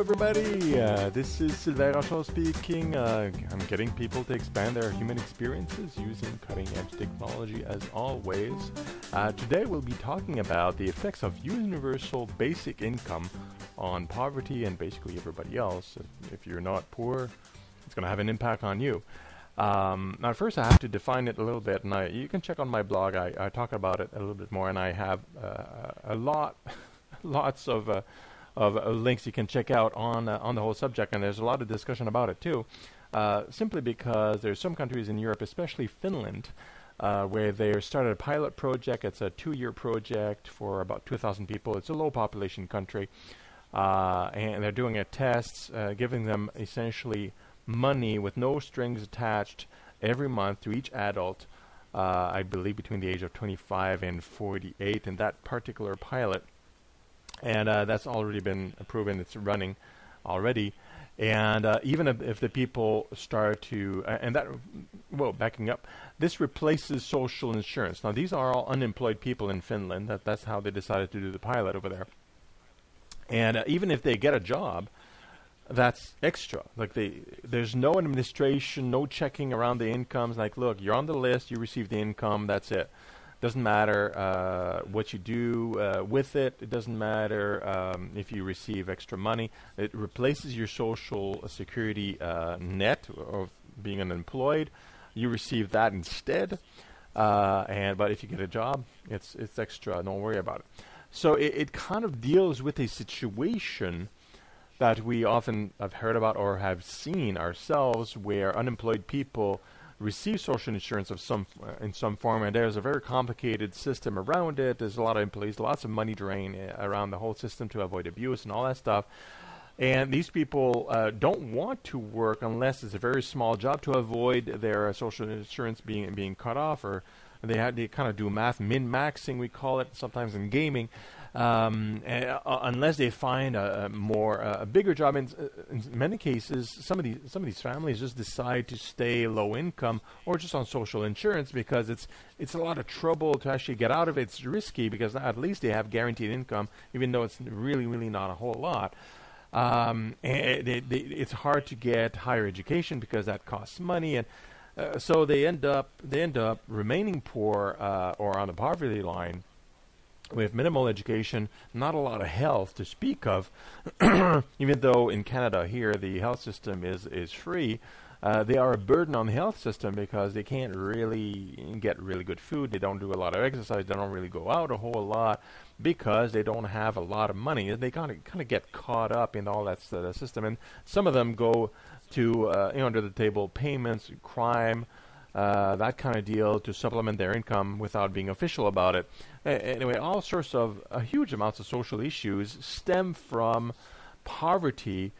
everybody. This is Sylvain Rochon speaking. I'm getting people to expand their human experiences using cutting-edge technology as always. Today we'll be talking about the effects of universal basic income on poverty and basically everybody else. If you're not poor, it's going to have an impact on you. Now first I have to define it a little bit, and you can check on my blog. I talk about it a little bit more, and I have lots of links you can check out on the whole subject, and there's a lot of discussion about it too, simply because there's some countries in Europe, especially Finland, where they started a pilot project. It's a 2-year project for about 2,000 people. It's a low population country, and they're doing a test, giving them essentially money with no strings attached every month to each adult, I believe between the age of 25 and 48 in that particular pilot. And that's already been proven. It's running already. And even if the people start to, backing up, this replaces social insurance. Now, these are all unemployed people in Finland. That's how they decided to do the pilot over there. And even if they get a job, that's extra. Like there's no administration, no checking around the incomes. Like, look, you're on the list, you receive the income, that's it. Doesn't matter what you do with it. It doesn't matter if you receive extra money. It replaces your social security net of being unemployed. You receive that instead. But if you get a job, it's extra. Don't worry about it. So it kind of deals with a situation that we often have heard about or have seen ourselves, where unemployed people receive social insurance of in some form, and there's a very complicated system around it. There's a lot of employees, lots of money drain around the whole system to avoid abuse and all that stuff. And these people don't want to work unless it's a very small job to avoid their social insurance being cut off, or they kind of do min-maxing, we call it sometimes in gaming. Unless they find a bigger job. In many cases, some of these families just decide to stay low income or just on social insurance because it's a lot of trouble to actually get out of it. It's risky because at least they have guaranteed income, even though it's really not a whole lot. It's hard to get higher education because that costs money, and so they end up remaining poor or on the poverty line, with minimal education, not a lot of health to speak of. Even though in Canada here the health system is free, they are a burden on the health system because they can't really get really good food. They don't do a lot of exercise. They don't really go out a whole lot because they don't have a lot of money. They kind of get caught up in all that system, and some of them go to under the table payments, crime, that kind of deal to supplement their income without being official about it. Anyway, all sorts of huge amounts of social issues stem from poverty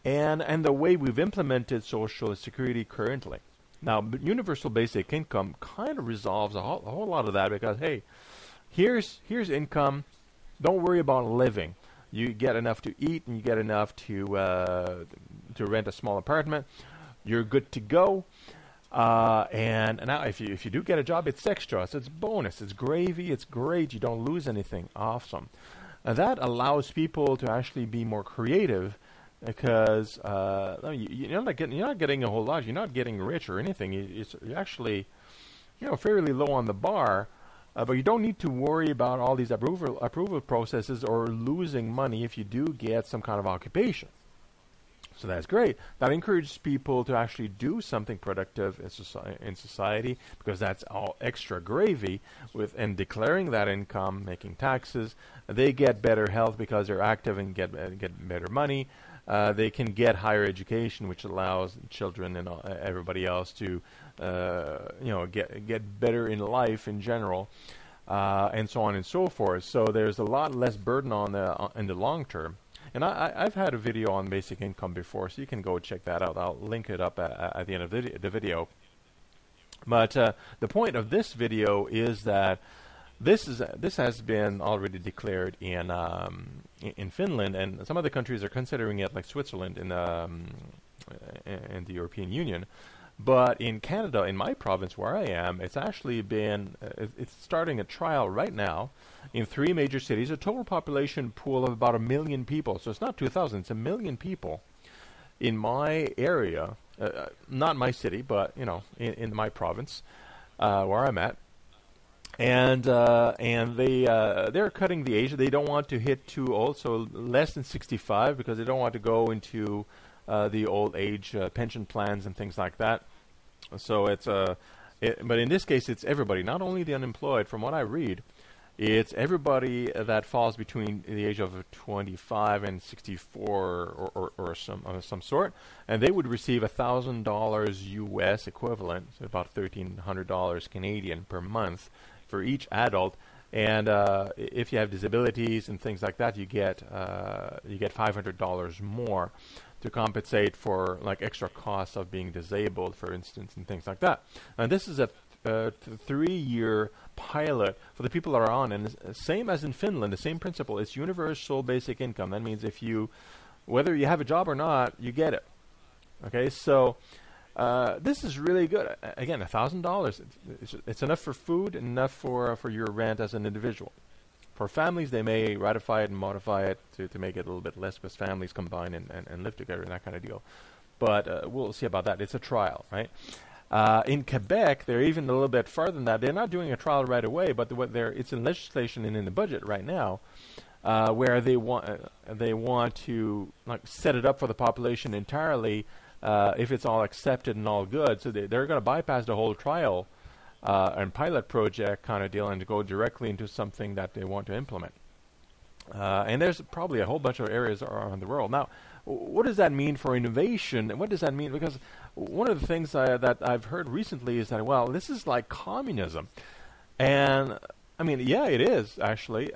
and the way we've implemented social security currently. Now, universal basic income kind of resolves a whole lot of that because, hey, here's income. Don't worry about living. You get enough to eat and you get enough to rent a small apartment. You're good to go. And now if you do get a job, it's extra. So it's bonus. It's gravy. It's great. You don't lose anything. Awesome. That allows people to actually be more creative because you're not getting a whole lot. You're not getting rich or anything. You're actually fairly low on the bar. But you don't need to worry about all these approval processes or losing money if you do get some kind of occupation. So that's great. That encourages people to actually do something productive in society because that's all extra gravy. And declaring that income, making taxes, they get better health because they're active and get better money. They can get higher education, which allows children and everybody else to get better in life in general, and so on and so forth. So there's a lot less burden in the long term. And I've had a video on basic income before, so you can go check that out. I'll link it up at the end of the video. But the point of this video is that this has been already declared in Finland, and some other countries are considering it, like Switzerland in the European Union. But in Canada, in my province where I am, it's actually been, it's starting a trial right now in 3 major cities, a total population pool of about 1 million people. So it's not 2,000, it's 1 million people in my area, not my city, but, in my province where I'm at. And they're cutting the age. They don't want to hit too old, so less than 65, because they don't want to go into the old age pension plans and things like that. So but in this case, it's everybody, not only the unemployed. From what I read, it's everybody that falls between the age of 25 and 64 or some sort, and they would receive $1,000 US equivalent, so about $1,300 Canadian per month for each adult. And if you have disabilities and things like that, you get $500 more to compensate for like extra costs of being disabled, for instance, and things like that. And this is a 3-year pilot for the people that are on, and same as in Finland, the same principle. It's universal basic income. That means whether you have a job or not, you get it. Okay, so this is really good. Again, $1,000. It's enough for food and enough for your rent as an individual. For families, they may ratify it and modify it to make it a little bit less, because families combine and live together and that kind of deal. But we'll see about that. It's a trial, right? In Quebec, they're even a little bit farther than that. They're not doing a trial right away, but it's in legislation and in the budget right now, where they want to like set it up for the population entirely if it's all accepted and all good. So they're going to bypass the whole trial and pilot project kind of deal and go directly into something that they want to implement. And there's probably a whole bunch of areas around the world. Now, what does that mean for innovation? And what does that mean? Because one of the things that I've heard recently is that, well, this is like communism. And, I mean, yeah, it is, actually.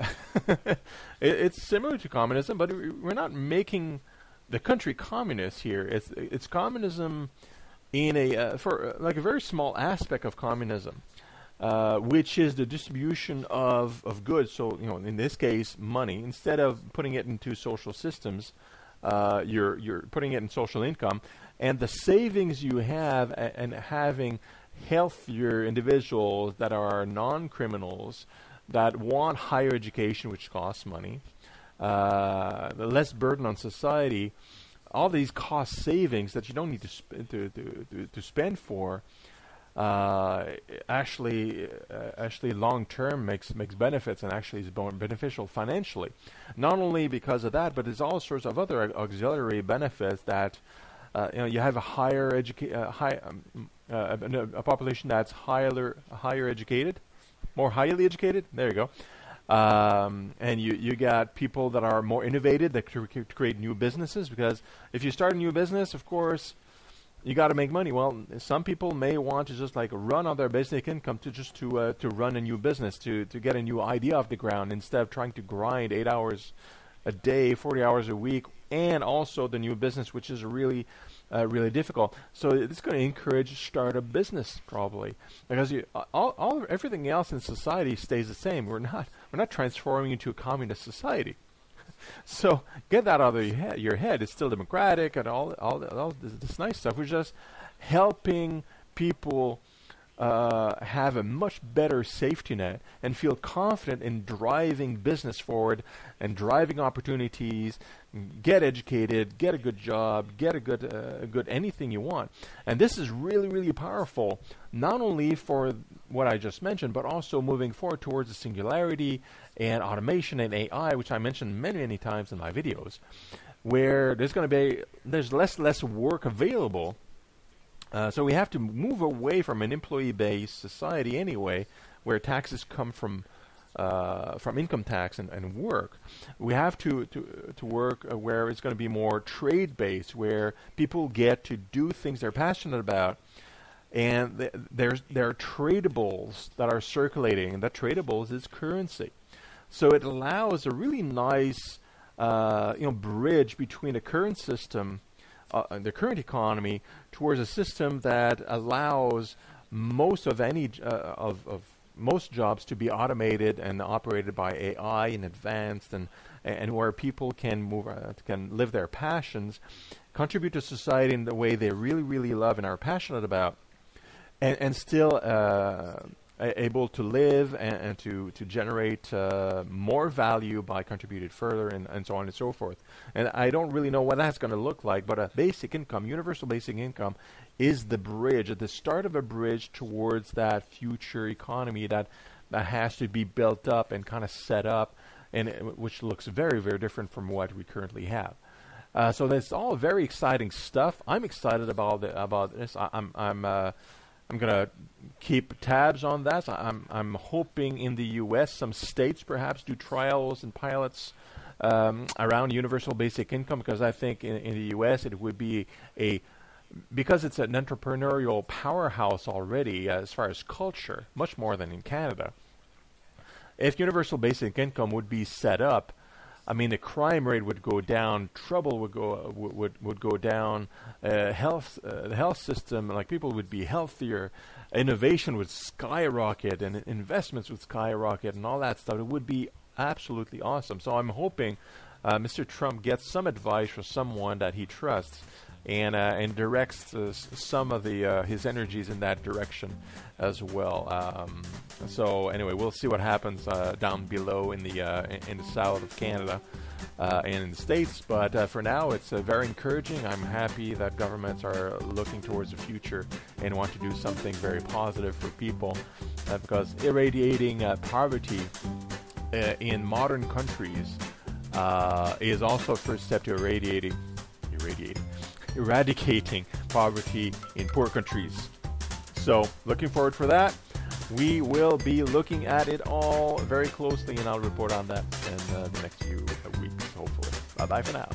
It's similar to communism, but we're not making the country communist here. It's communism in for a very small aspect of communism, which is the distribution of goods. So, in this case, money. Instead of putting it into social systems, you're putting it in social income, and the savings you have and having healthier individuals that are non-criminals that want higher education, which costs money, the less burden on society. All these cost savings that you don't need to spend for, actually long term makes benefits, and actually is more beneficial financially. Not only because of that, but there's all sorts of other auxiliary benefits that you have a higher a population that's higher educated, more highly educated. There you go. And you got people that are more innovative, that create new businesses, because if you start a new business, of course, you got to make money. Well, some people may want to just like run on their basic income to run a new business, to get a new idea off the ground, instead of trying to grind 8 hours a day, 40 hours a week, and also the new business, which is really difficult. So it's going to encourage start a business, probably, because everything else in society stays the same. We're not transforming into a communist society. So get that out of your head. It's still democratic and all this nice stuff. We're just helping people have a much better safety net and feel confident in driving business forward and driving opportunities, get educated, get a good job, get a good anything you want. And this is really, really powerful, not only for what I just mentioned, but also moving forward towards the singularity and automation and AI, which I mentioned many, many times in my videos, where there's less work available. So we have to move away from an employee-based society anyway, where taxes come from income tax and work. We have to work where it's going to be more trade-based, where people get to do things they're passionate about, and there are tradables that are circulating, and that tradables is currency. So it allows a really nice bridge between the current system, the current economy, towards a system that allows most of any of most jobs to be automated and operated by AI in advance, and where people can can live their passions, contribute to society in the way they really, really love and are passionate about, and still able to live and to generate more value by contributing further, and so on and so forth. And I don't really know what that's going to look like, but a basic income, universal basic income, is the bridge, at the start of a bridge towards that future economy that has to be built up and kind of set up, and which looks very, very different from what we currently have. So that's all very exciting stuff. I'm excited about this. I'm gonna keep tabs on that. I'm hoping in the U.S. some states perhaps do trials and pilots around universal basic income, because I think in the U.S. it would be because it's an entrepreneurial powerhouse already as far as culture, much more than in Canada. If universal basic income would be set up, I mean, the crime rate would go down, trouble would go down, the health system, like people would be healthier, innovation would skyrocket, and investments would skyrocket, and all that stuff. It would be absolutely awesome. So I'm hoping Mr. Trump gets some advice from someone that he trusts, and directs some of his energies in that direction as well. So anyway, we'll see what happens down below in the south of Canada and in the States. But for now, it's very encouraging. I'm happy that governments are looking towards the future and want to do something very positive for people, because irradiating poverty in modern countries is also a first step to eradicating poverty in poor countries. So looking forward for that. We will be looking at it all very closely, and I'll report on that in the next few weeks, hopefully. Bye-bye for now.